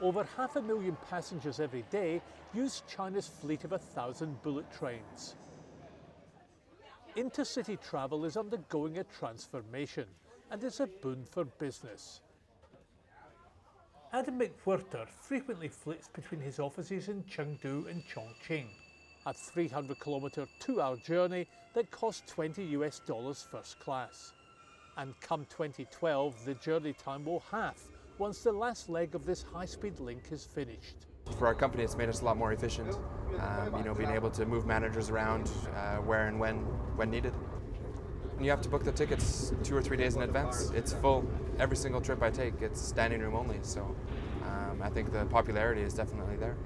over 500,000 passengers every day use China's fleet of 1,000 bullet trains. Intercity travel is undergoing a transformation and is a boon for business. Adam McWhirter frequently flits between his offices in Chengdu and Chongqing, a 300-kilometre 2-hour journey that costs $20 first class. And come 2012, the journey time will halve once the last leg of this high-speed link is finished. For our company, it's made us a lot more efficient, being able to move managers around where and when needed. And you have to book the tickets 2 or 3 days in advance. It's full. Every single trip I take, it's standing room only. So I think the popularity is definitely there.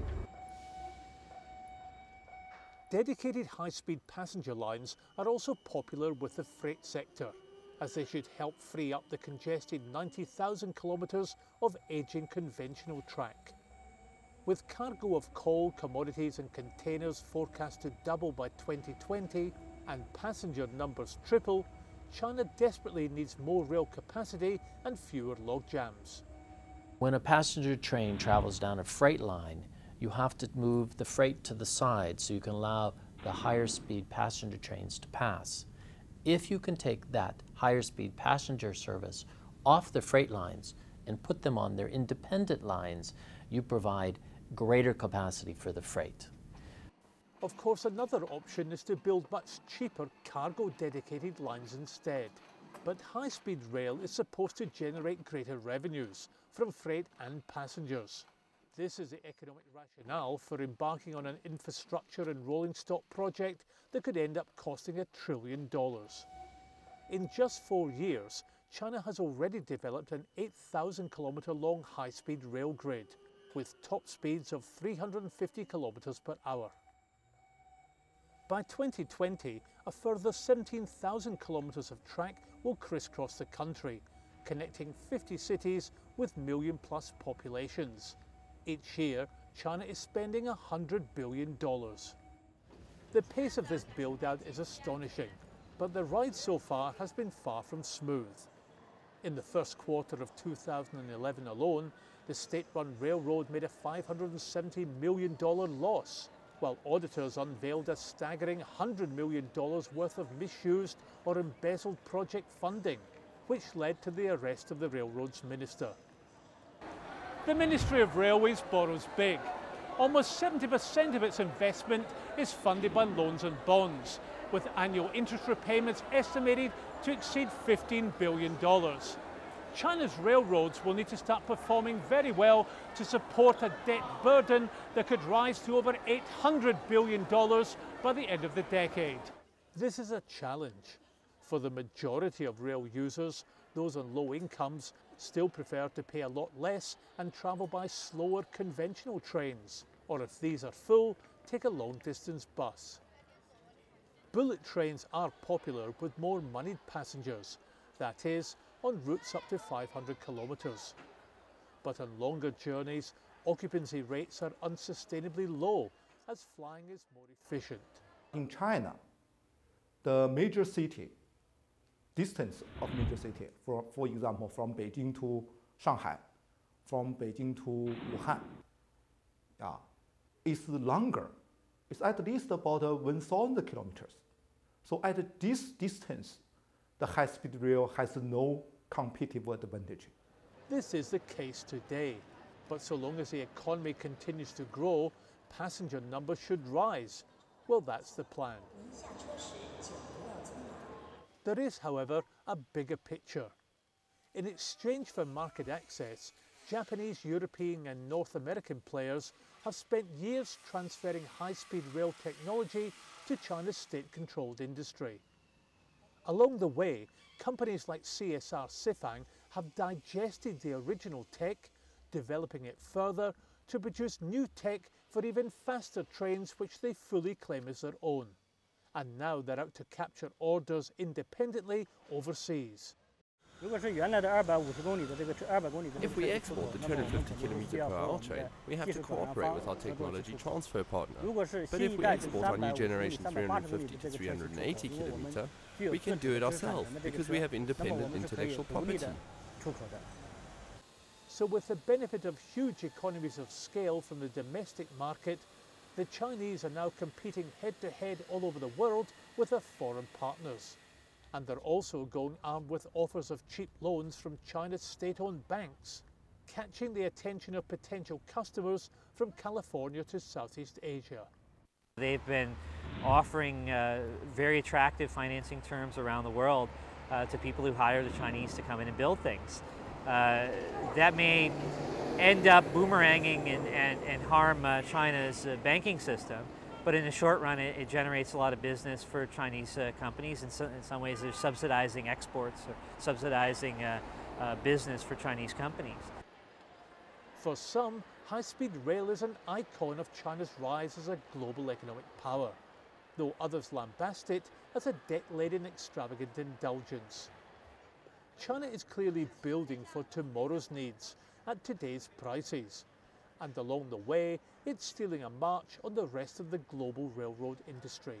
Dedicated high-speed passenger lines are also popular with the freight sector, as they should help free up the congested 90,000 kilometres of ageing conventional track. With cargo of coal, commodities and containers forecast to double by 2020 and passenger numbers triple, China desperately needs more rail capacity and fewer log jams. When a passenger train travels down a freight line, you have to move the freight to the side so you can allow the higher speed passenger trains to pass. If you can take that higher speed passenger service off the freight lines and put them on their independent lines, you provide greater capacity for the freight. Of course, another option is to build much cheaper cargo-dedicated lines instead. But high-speed rail is supposed to generate greater revenues from freight and passengers. This is the economic rationale for embarking on an infrastructure and rolling stock project that could end up costing $1 trillion. In just 4 years, China has already developed an 8,000-kilometre long high-speed rail grid, with top speeds of 350 kilometres per hour. By 2020, a further 17,000 kilometres of track will crisscross the country, connecting 50 cities with million-plus populations. Each year, China is spending $100 billion. The pace of this build-out is astonishing, but the ride so far has been far from smooth. In the first quarter of 2011 alone, the state-run railroad made a $570 million loss, while auditors unveiled a staggering $100 million worth of misused or embezzled project funding, which led to the arrest of the railroad's minister. The Ministry of Railways borrows big. Almost 70% of its investment is funded by loans and bonds, with annual interest repayments estimated to exceed $15 billion. China's railroads will need to start performing very well to support a debt burden that could rise to over $800 billion by the end of the decade. This is a challenge. For the majority of rail users, those on low incomes still prefer to pay a lot less and travel by slower conventional trains, or if these are full, take a long-distance bus. Bullet trains are popular with more moneyed passengers, that is, on routes up to 500 kilometres. But on longer journeys, occupancy rates are unsustainably low, as flying is more efficient. In China, the major city, distance of major city, for example, from Beijing to Shanghai, from Beijing to Wuhan, is longer. It's at least about 1,000 kilometers. So at this distance, the high-speed rail has no competitive advantage. This is the case today, but so long as the economy continues to grow, passenger numbers should rise. Well, that's the plan. There is, however, a bigger picture. In exchange for market access, Japanese, European and North American players have spent years transferring high-speed rail technology to China's state-controlled industry. Along the way, companies like CSR Sifang have digested the original tech, developing it further to produce new tech for even faster trains which they fully claim as their own. And now they're out to capture orders independently overseas. If we export the 250 km/h train, we have to cooperate with our technology transfer partner. But if we export our new generation 350 to 380 km, we can do it ourselves because we have independent intellectual property. So with the benefit of huge economies of scale from the domestic market, the Chinese are now competing head-to-head all over the world with their foreign partners. And they're also going armed with offers of cheap loans from China's state-owned banks, catching the attention of potential customers from California to Southeast Asia. They've been offering very attractive financing terms around the world to people who hire the Chinese to come in and build things. That may end up boomeranging and harm China's banking system, but in the short run it generates a lot of business for Chinese companies. In some ways they're subsidizing exports or subsidizing business for Chinese companies. For some, high-speed rail is an icon of China's rise as a global economic power, though others lambast it as a debt-laden extravagant indulgence. China is clearly building for tomorrow's needs at today's prices, and along the way it's stealing a march on the rest of the global railroad industry.